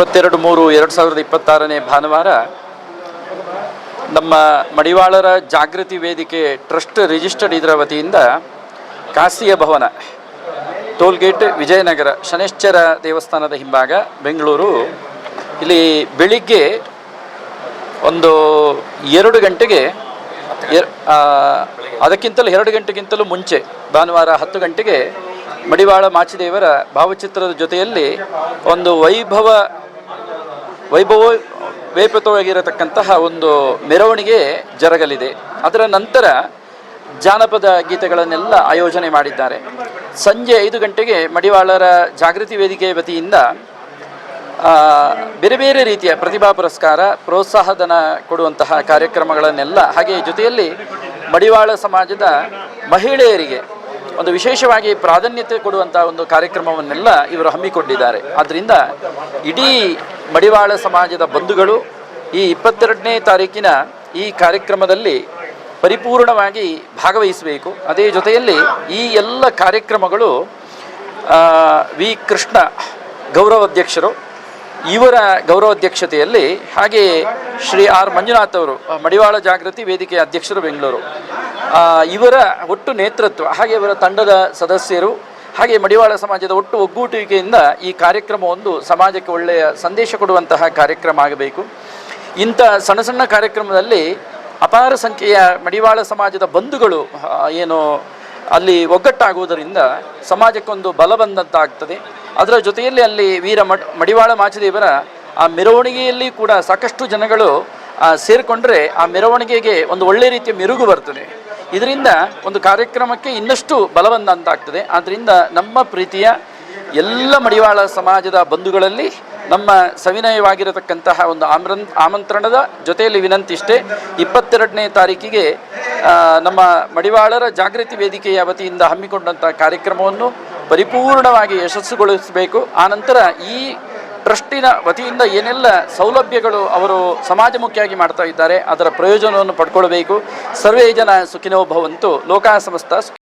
22/3/2026 ಭಾನುವಾರ ನಮ್ಮ ಮಡಿವಾಳರ ಜಾಗೃತಿ ವೇದಿಕೆ ಟ್ರಸ್ಟ್ ರಿಜಿಸ್ಟರ್ಡ್ ಇದರ ವತಿಯಿಂದ ಕಾಸಿಯ ಭವನ ಟೋಲ್ಗೇಟ್ ವಿಜಯನಗರ ಶನೇಶ್ಚರ ದೇವಸ್ಥಾನದ ಹಿಂಭಾಗ ಬೆಂಗಳೂರು ಇಲ್ಲಿ ಬೆಳಿಗ್ಗೆ ಒಂದು 2 ಗಂಟೆಗೆ ಅದಕ್ಕಿಂತಲೂ 2 ಗಂಟೆಗಿಂತಲೂ ಮುಂಚೆ ಭಾನುವಾರ 10 ಗಂಟೆಗೆ ಮಡಿವಾಳ ಮಾಚಿದೇವರ ಭಾವಚಿತ್ರದ ಜೊತೆಯಲ್ಲಿ ಒಂದು ವೈಭವವಾಗಿರತಕ್ಕಂತಹ ಒಂದು ಮೆರವಣಿಗೆ ಜರಗಲಿದೆ. ಅದರ ನಂತರ ಜಾನಪದ ಗೀತೆಗಳನ್ನೆಲ್ಲ ಆಯೋಜನೆ ಮಾಡಿದ್ದಾರೆ. ಸಂಜೆ 5 ಗಂಟೆಗೆ ಮಡಿವಾಳರ ಜಾಗೃತಿ ವೇದಿಕೆ ವತಿಯಿಂದ ಬೇರೆ ಬೇರೆ ರೀತಿಯ ಪ್ರತಿಭಾ ಪುರಸ್ಕಾರ, ಪ್ರೋತ್ಸಾಹಧನ ಕೊಡುವಂತಹ ಕಾರ್ಯಕ್ರಮಗಳನ್ನೆಲ್ಲ, ಹಾಗೆ ಜೊತೆಯಲ್ಲಿ ಮಡಿವಾಳ ಸಮಾಜದ ಮಹಿಳೆಯರಿಗೆ ಒಂದು ವಿಶೇಷವಾಗಿ ಪ್ರಾಧಾನ್ಯತೆ ಕೊಡುವಂಥ ಒಂದು ಕಾರ್ಯಕ್ರಮವನ್ನೆಲ್ಲ ಇವರು ಹಮ್ಮಿಕೊಂಡಿದ್ದಾರೆ. ಆದ್ದರಿಂದ ಇಡೀ ಮಡಿವಾಳ ಸಮಾಜದ ಬಂಧುಗಳು ಈ 22ನೇ ತಾರೀಕಿನ ಈ ಕಾರ್ಯಕ್ರಮದಲ್ಲಿ ಪರಿಪೂರ್ಣವಾಗಿ ಭಾಗವಹಿಸಬೇಕು. ಅದೇ ಜೊತೆಯಲ್ಲಿ ಈ ಎಲ್ಲ ಕಾರ್ಯಕ್ರಮಗಳು ವಿ ಕೃಷ್ಣ ಗೌರವಾಧ್ಯಕ್ಷರು, ಇವರ ಗೌರವಾಧ್ಯಕ್ಷತೆಯಲ್ಲಿ, ಹಾಗೆ ಶ್ರೀ ಆರ್ ಮಂಜುನಾಥ್ ಅವರು ಮಡಿವಾಳ ಜಾಗೃತಿ ವೇದಿಕೆ ಅಧ್ಯಕ್ಷರು ಬೆಂಗಳೂರು, ಇವರ ಒಟ್ಟು ನೇತೃತ್ವ, ಹಾಗೆ ಇವರ ತಂಡದ ಸದಸ್ಯರು, ಹಾಗೆ ಮಡಿವಾಳ ಸಮಾಜದ ಒಟ್ಟು ಒಗ್ಗೂಟುವಿಕೆಯಿಂದ ಈ ಕಾರ್ಯಕ್ರಮ ಒಂದು ಸಮಾಜಕ್ಕೆ ಒಳ್ಳೆಯ ಸಂದೇಶ ಕೊಡುವಂತಹ ಕಾರ್ಯಕ್ರಮ ಆಗಬೇಕು. ಇಂಥ ಸಣ್ಣ ಸಣ್ಣ ಕಾರ್ಯಕ್ರಮದಲ್ಲಿ ಅಪಾರ ಸಂಖ್ಯೆಯ ಮಡಿವಾಳ ಸಮಾಜದ ಬಂಧುಗಳು ಏನು ಅಲ್ಲಿ ಒಗ್ಗಟ್ಟಾಗುವುದರಿಂದ ಸಮಾಜಕ್ಕೊಂದು ಬಲ ಬಂದಂತಾಗ್ತದೆ. ಅದರ ಜೊತೆಯಲ್ಲಿ ಅಲ್ಲಿ ಮಡಿವಾಳ ಮಾಚಿದೇವರ ಆ ಮೆರವಣಿಗೆಯಲ್ಲಿ ಕೂಡ ಸಾಕಷ್ಟು ಜನಗಳು ಸೇರಿಕೊಂಡ್ರೆ ಆ ಮೆರವಣಿಗೆಗೆ ಒಂದು ಒಳ್ಳೆ ರೀತಿಯ ಮೆರುಗು ಬರ್ತದೆ. ಇದರಿಂದ ಒಂದು ಕಾರ್ಯಕ್ರಮಕ್ಕೆ ಇನ್ನಷ್ಟು ಬಲವಂದಂತಾಗ್ತದೆ. ಆದ್ದರಿಂದ ನಮ್ಮ ಪ್ರೀತಿಯ ಎಲ್ಲ ಮಡಿವಾಳ ಸಮಾಜದ ಬಂಧುಗಳಲ್ಲಿ ನಮ್ಮ ಸವಿನಯವಾಗಿರತಕ್ಕಂತಹ ಒಂದು ಆಮಂತ್ರಣದ ಜೊತೆಯಲ್ಲಿ ವಿನಂತಿ ಇಷ್ಟೇ, 22ನೇ ತಾರೀಕಿಗೆ ನಮ್ಮ ಮಡಿವಾಳರ ಜಾಗೃತಿ ವೇದಿಕೆಯ ವತಿಯಿಂದ ಹಮ್ಮಿಕೊಂಡಂಥ ಕಾರ್ಯಕ್ರಮವನ್ನು ಪರಿಪೂರ್ಣವಾಗಿ ಯಶಸ್ಸುಗೊಳಿಸಬೇಕು. ಆನಂತರ ಈ ಟ್ರಸ್ಟಿನ ವತಿಯಿಂದ ಏನೆಲ್ಲ ಸೌಲಭ್ಯಗಳು ಅವರು ಸಮಾಜಮುಖಿಯಾಗಿ ಮಾಡ್ತಾ ಇದ್ದಾರೆ ಅದರ ಪ್ರಯೋಜನವನ್ನು ಪಡ್ಕೊಳ್ಬೇಕು. ಸರ್ವೇ ಜನ ಸುಖಿನೋ ಭವಂತು, ಲೋಕಾ ಸಮಸ್ತ